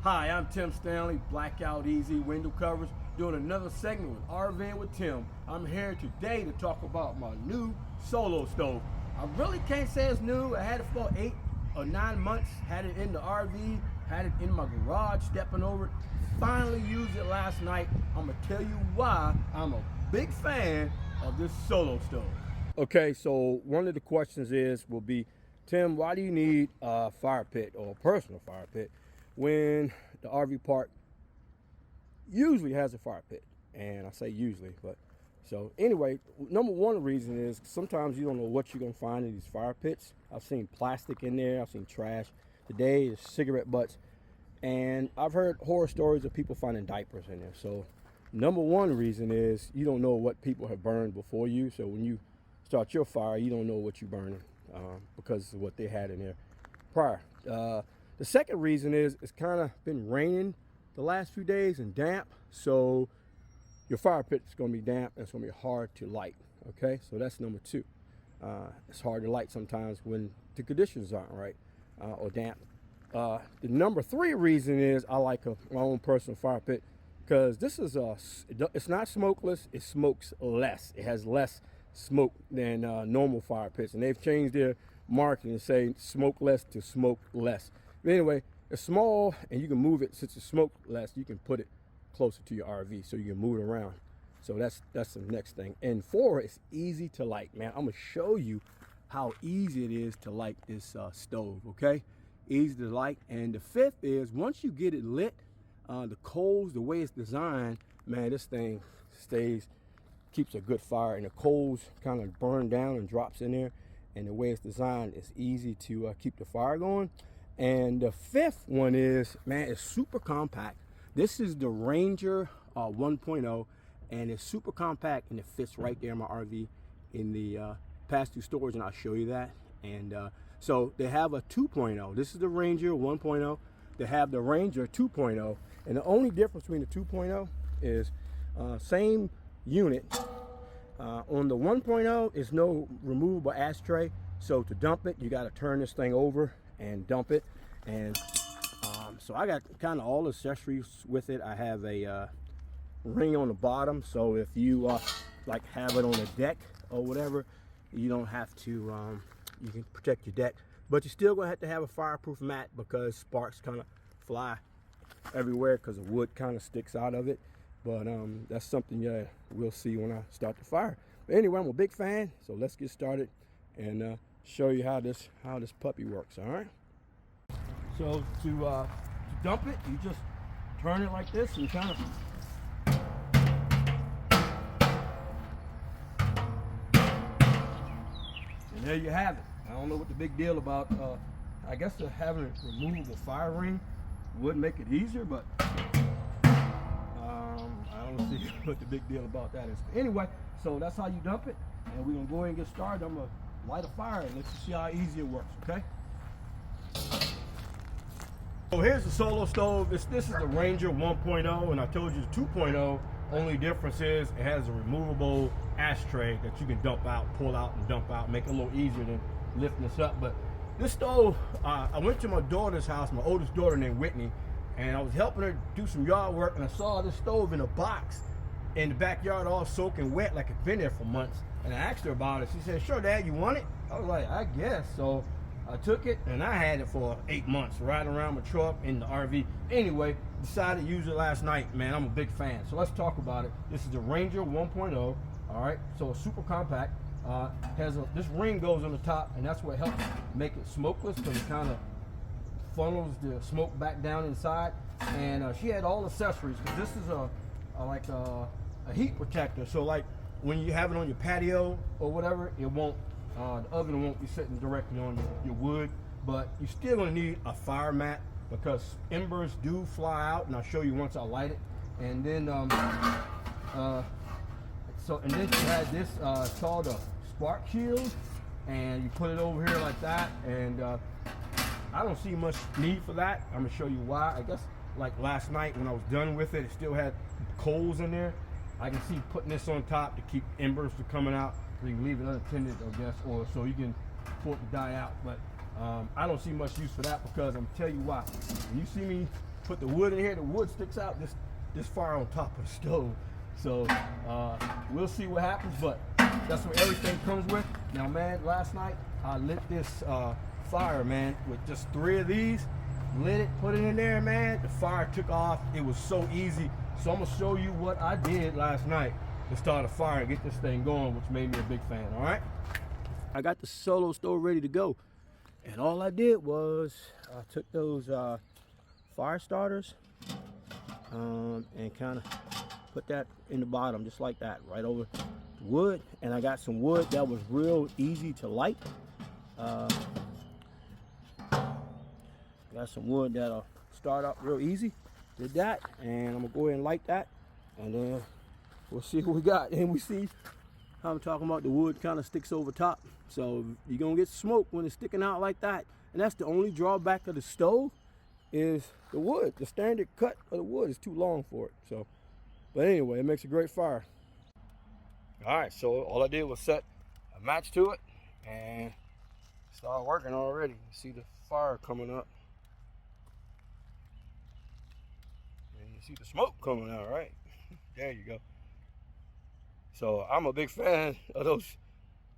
Hi, I'm Tim Stanley, Blackout Easy Window Covers, doing another segment with RVing with Tim. I'm here today to talk about my new solo stove. I really can't say it's new. I had it for 8 or 9 months, had it in the RV, had it in my garage, stepping over it. Finally used it last night. I'm gonna tell you why I'm a big fan of this solo stove. Okay, so one of the questions will be, Tim, why do you need a fire pit or a personal fire pit when the RV park usually has a fire pit? And I say usually, but so anyway, number one reason is sometimes you don't know what you're gonna find in these fire pits. I've seen plastic in there, I've seen trash. Today is cigarette butts, and I've heard horror stories of people finding diapers in there. So number one reason is you don't know what people have burned before you. So when you start your fire, you don't know what you're burning because of what they had in there prior. The second reason is it's kind of been raining the last few days and damp, so your fire pit is going to be damp and it's going to be hard to light. Okay, so that's number two. It's hard to light sometimes when the conditions aren't right or damp. The number three reason is I like my own personal fire pit because this is it's not smokeless, it smokes less. It has less smoke than normal fire pits, and they've changed their marketing to say smoke less to smoke less. But anyway, it's small and you can move it. Since it's smoke less, you can put it closer to your RV so you can move it around. So that's the next thing. And four, it's easy to light. Man, I'm gonna show you how easy it is to light this stove. Okay, easy to light. And the fifth is once you get it lit, the coals, the way it's designed, man, this thing keeps a good fire, and the coals kind of burn down and drops in there, and the way it's designed, it's easy to keep the fire going. And the fifth one is, man, it's super compact. This is the Ranger 1.0, and it's super compact, and it fits right there in my RV in the pass-through storage, and I'll show you that. And so they have a 2.0. This is the Ranger 1.0. They have the Ranger 2.0, and the only difference between the 2.0 is same unit. On the 1.0 is no removable ashtray, so to dump it you got to turn this thing over and dump it. And so I got kind of all accessories with it. I have a ring on the bottom, so if you like have it on a deck or whatever, you don't have to you can protect your deck, but you're still gonna have to have a fireproof mat because sparks kind of fly everywhere because the wood kind of sticks out of it. But that's something we'll see when I start the fire. But anyway, I'm a big fan, so let's get started and show you how this puppy works. All right. So to dump it, you just turn it like this and kind of. And there you have it. I don't know what the big deal about. I guess having a removable fire ring would make it easier, but I don't see what the big deal about that is. But anyway, so that's how you dump it, and we're gonna go ahead and get started. I'm gonna light a fire and let you see how easy it works. Okay. So here's the solo stove. This is the Ranger 1.0, and I told you the 2.0. Only difference is it has a removable ashtray that you can dump out, pull out, and dump out. Make it a little easier than lifting this up. But this stove, I went to my daughter's house, my oldest daughter named Whitney, and I was helping her do some yard work, and I saw this stove in a box in the backyard all soaking wet like it's been there for months. And I asked her about it. She said, "Sure, Dad, you want it?" I was like, "I guess." So I took it, and I had it for 8 months, riding around my truck in the RV. Anyway, decided to use it last night. Man, I'm a big fan. So let's talk about it. This is the Ranger 1.0. All right, so it's super compact. This ring goes on the top, and that's what helps make it smokeless because it kind of funnels the smoke back down inside. And she had all accessories, because this is like a heat protector. So like when you have it on your patio or whatever, it won't. The oven won't be sitting directly on your wood, but you're still gonna need a fire mat because embers do fly out, and I'll show you once I light it. And then and then you had this it's called a spark shield, and you put it over here like that. And I don't see much need for that. I'm gonna show you why. I guess like last night when I was done with it, it still had coals in there. I can see putting this on top to keep embers from coming out. So you can leave it unattended, I guess, or so you can pour it to die out. But I don't see much use for that because I'm gonna tell you why. When you see me put the wood in here, the wood sticks out, this fire on top of the stove. So we'll see what happens, but that's what everything comes with. Now, man, last night I lit this fire, man, with just 3 of these. Lit it, put it in there, man. The fire took off. It was so easy. So I'm gonna show you what I did last night to start a fire and get this thing going, which made me a big fan. All right. I got the solo stove ready to go, and all I did was I took those fire starters and kind of put that in the bottom, just like that, right over the wood. And I got some wood that was real easy to light. Got some wood that'll start up real easy. Did that, and I'm gonna go ahead and light that, and then we'll see what we got. And we see how I'm talking about the wood kind of sticks over top, so you're gonna get smoke when it's sticking out like that. And that's the only drawback of the stove, is the wood. The standard cut of the wood is too long for it. So, but anyway, it makes a great fire. All right, so all I did was set a match to it and start working already. You see the fire coming up. See the smoke coming out, right? There you go. So I'm a big fan of those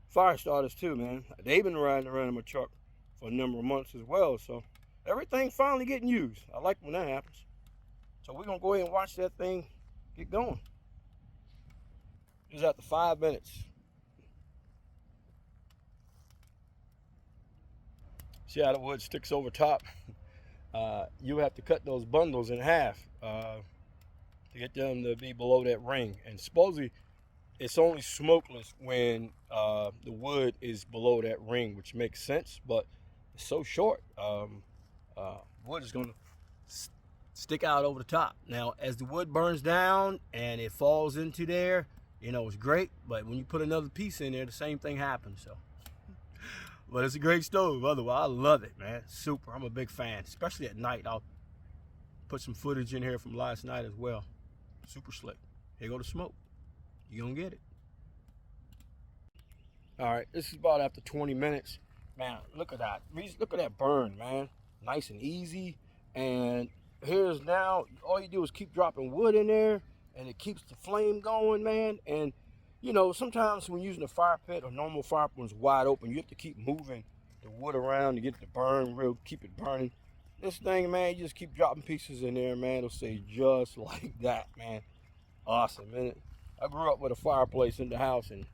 fire starters too, man. They've been riding around in my truck for a number of months as well. So everything finally getting used. I like when that happens. So we're gonna go ahead and watch that thing get going. It's after 5 minutes. See how the wood sticks over top? You have to cut those bundles in half to get them to be below that ring. And supposedly it's only smokeless when the wood is below that ring, which makes sense, but it's so short. Wood is going to stick out over the top. Now, as the wood burns down and it falls into there, you know, it's great, but when you put another piece in there, the same thing happens. So. But it's a great stove. Otherwise, I love it, man. Super. I'm a big fan, especially at night. I'll put some footage in here from last night as well. Super slick. Here go the smoke. You gonna get it. All right, this is about after 20 minutes. Man, look at that. Look at that burn, man. Nice and easy. And here's now, all you do is keep dropping wood in there, and it keeps the flame going, man. And you know, sometimes when using a fire pit or normal fire pit one's wide open, you have to keep moving the wood around to get it to burn real, keep it burning. This thing, man, you just keep dropping pieces in there, man. It'll stay just like that, man. Awesome, man. I grew up with a fireplace in the house, and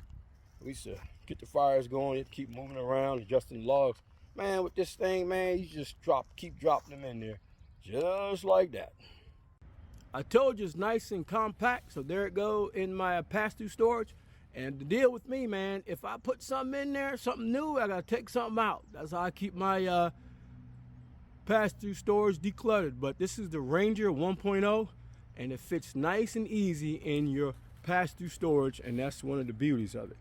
we used to get the fires going. You have to keep moving around, adjusting logs. Man, with this thing, man, you just keep dropping them in there, just like that. I told you it's nice and compact, so there it go in my pass-through storage. And the deal with me, man, if I put something in there, something new, I gotta take something out. That's how I keep my pass-through storage decluttered. But this is the Ranger 1.0, and it fits nice and easy in your pass-through storage, and that's one of the beauties of it.